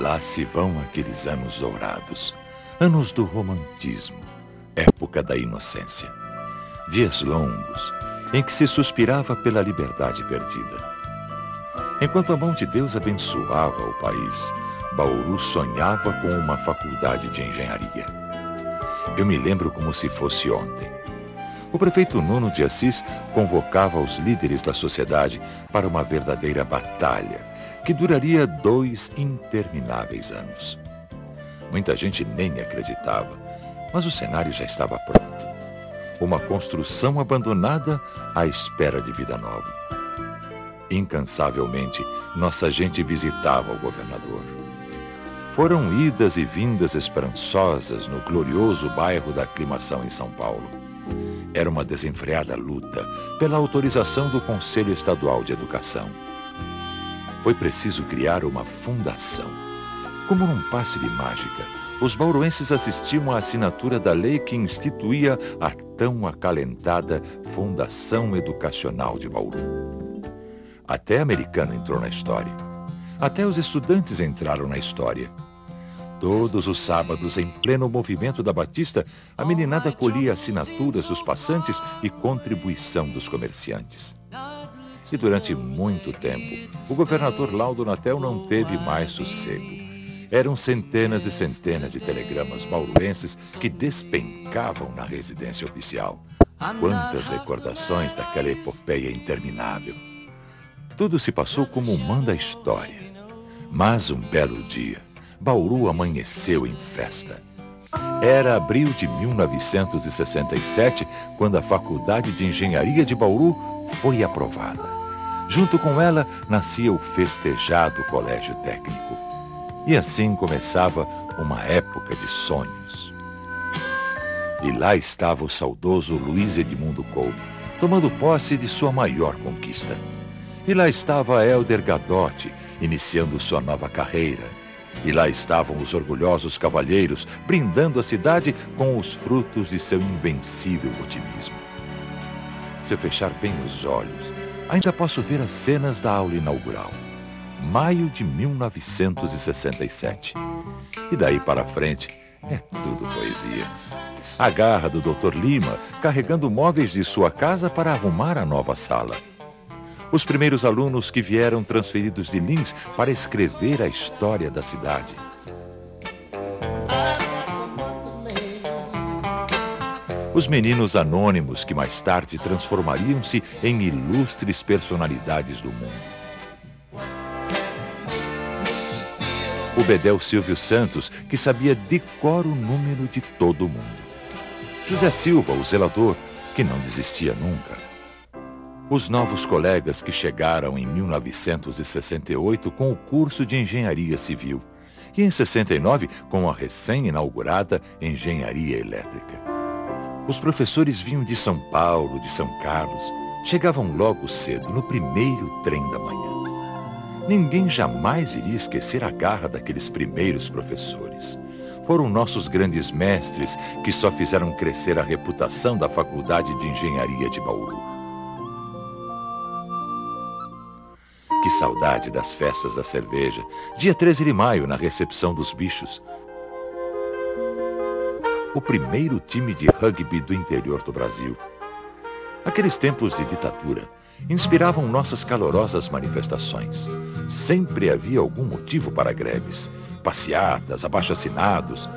Lá se vão aqueles anos dourados, anos do romantismo, época da inocência. Dias longos, em que se suspirava pela liberdade perdida. Enquanto a mão de Deus abençoava o país, Bauru sonhava com uma faculdade de engenharia. Eu me lembro como se fosse ontem. O prefeito Nuno de Assis convocava os líderes da sociedade para uma verdadeira batalha, que duraria 2 intermináveis anos. Muita gente nem acreditava, mas o cenário já estava pronto. Uma construção abandonada à espera de vida nova. Incansavelmente, nossa gente visitava o governador. Foram idas e vindas esperançosas no glorioso bairro da Aclimação em São Paulo. Era uma desenfreada luta pela autorização do Conselho Estadual de Educação. Foi preciso criar uma fundação. Como num passe de mágica, os bauruenses assistiam à assinatura da lei que instituía a tão acalentada Fundação Educacional de Bauru. Até Americana entrou na história. Até os estudantes entraram na história. Todos os sábados, em pleno movimento da Batista, a meninada colhia assinaturas dos passantes e contribuição dos comerciantes. E durante muito tempo, o governador Laudo Natel não teve mais sossego. Eram centenas e centenas de telegramas bauruenses que despencavam na residência oficial. Quantas recordações daquela epopeia interminável. Tudo se passou como manda a história. Mas um belo dia, Bauru amanheceu em festa. Era abril de 1967, quando a Faculdade de Engenharia de Bauru foi aprovada. Junto com ela, nascia o festejado Colégio Técnico. E assim começava uma época de sonhos. E lá estava o saudoso Luiz Edmundo Kolbe, tomando posse de sua maior conquista. E lá estava Hélder Gadotti, iniciando sua nova carreira. E lá estavam os orgulhosos cavalheiros, brindando a cidade com os frutos de seu invencível otimismo. Se eu fechar bem os olhos, ainda posso ver as cenas da aula inaugural. Maio de 1967. E daí para frente, é tudo poesia. A garra do Dr. Lima, carregando móveis de sua casa para arrumar a nova sala. Os primeiros alunos que vieram transferidos de Lins para escrever a história da cidade. Os meninos anônimos que mais tarde transformariam-se em ilustres personalidades do mundo. O Bedel Silvio Santos, que sabia de cor o número de todo mundo. José Silva, o zelador, que não desistia nunca. Os novos colegas que chegaram em 1968 com o curso de Engenharia Civil e em 69 com a recém-inaugurada Engenharia Elétrica. Os professores vinham de São Paulo, de São Carlos, chegavam logo cedo, no primeiro trem da manhã. Ninguém jamais iria esquecer a garra daqueles primeiros professores. Foram nossos grandes mestres que só fizeram crescer a reputação da Faculdade de Engenharia de Bauru. Que saudade das festas da cerveja, dia 13 de maio, na recepção dos bichos. O primeiro time de rugby do interior do Brasil. Aqueles tempos de ditadura inspiravam nossas calorosas manifestações. Sempre havia algum motivo para greves, passeatas, abaixo-assinados.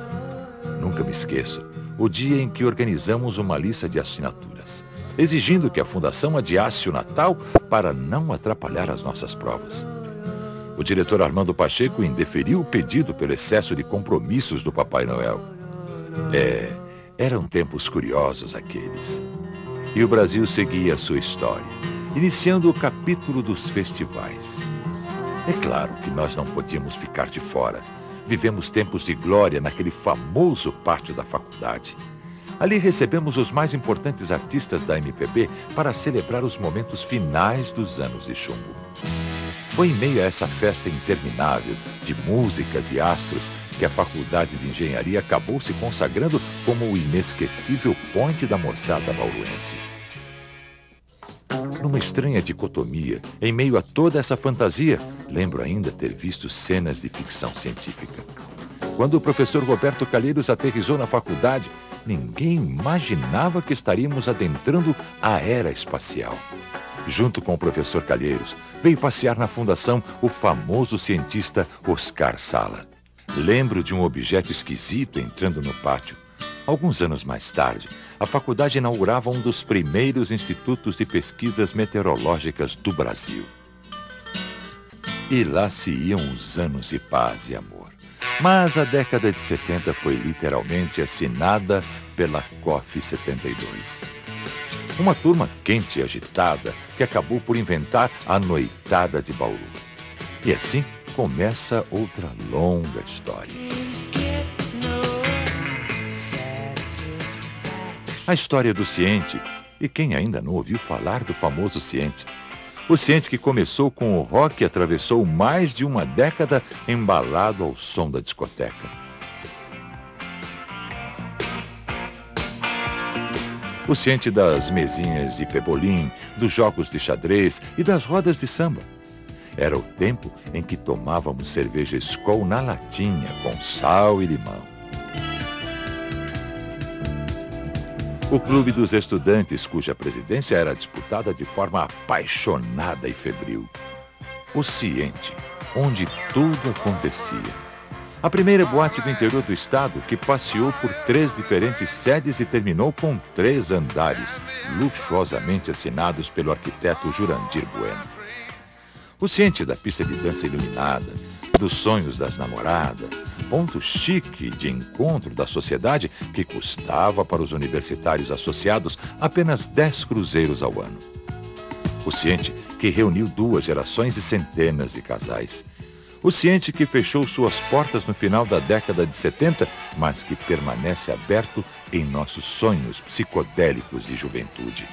Nunca me esqueço o dia em que organizamos uma lista de assinaturas, exigindo que a Fundação adiasse o Natal para não atrapalhar as nossas provas. O diretor Armando Pacheco indeferiu o pedido pelo excesso de compromissos do Papai Noel. Eram tempos curiosos aqueles. E o Brasil seguia a sua história, iniciando o capítulo dos festivais. É claro que nós não podíamos ficar de fora. Vivemos tempos de glória naquele famoso pátio da faculdade. Ali recebemos os mais importantes artistas da MPB para celebrar os momentos finais dos anos de chumbo. Foi em meio a essa festa interminável de músicas e astros que a Faculdade de Engenharia acabou se consagrando como o inesquecível ponte da moçada bauruense. Numa estranha dicotomia, em meio a toda essa fantasia, lembro ainda ter visto cenas de ficção científica. Quando o professor Roberto Calheiros aterrissou na faculdade, ninguém imaginava que estaríamos adentrando a era espacial. Junto com o professor Calheiros, veio passear na fundação o famoso cientista Oscar Sala. Lembro de um objeto esquisito entrando no pátio. Alguns anos mais tarde, a faculdade inaugurava um dos primeiros institutos de pesquisas meteorológicas do Brasil. E lá se iam os anos de paz e amor. Mas a década de 70 foi literalmente assinada pela COF 72. Uma turma quente e agitada que acabou por inventar a noitada de Bauru. E assim começa outra longa história. A história do Ciente, e quem ainda não ouviu falar do famoso Ciente. O Ciente que começou com o rock e atravessou mais de uma década embalado ao som da discoteca. O Ciente das mesinhas de pebolim, dos jogos de xadrez e das rodas de samba. Era o tempo em que tomávamos cerveja Skol na latinha, com sal e limão. O Clube dos Estudantes, cuja presidência era disputada de forma apaixonada e febril. O Ciente, onde tudo acontecia. A primeira boate do interior do estado, que passeou por 3 diferentes sedes e terminou com 3 andares, luxuosamente assinados pelo arquiteto Jurandir Bueno. O Ciente da pista de dança iluminada, dos sonhos das namoradas, ponto chique de encontro da sociedade que custava para os universitários associados apenas 10 cruzeiros ao ano. O Ciente que reuniu 2 gerações e centenas de casais. O Ciente que fechou suas portas no final da década de 70, mas que permanece aberto em nossos sonhos psicodélicos de juventude.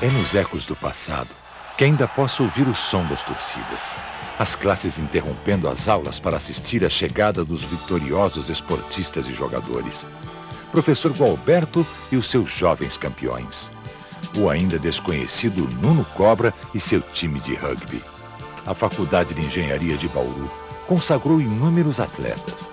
É nos ecos do passado que ainda posso ouvir o som das torcidas. As classes interrompendo as aulas para assistir à chegada dos vitoriosos esportistas e jogadores. Professor Gualberto e os seus jovens campeões. O ainda desconhecido Nuno Cobra e seu time de rugby. A Faculdade de Engenharia de Bauru consagrou inúmeros atletas.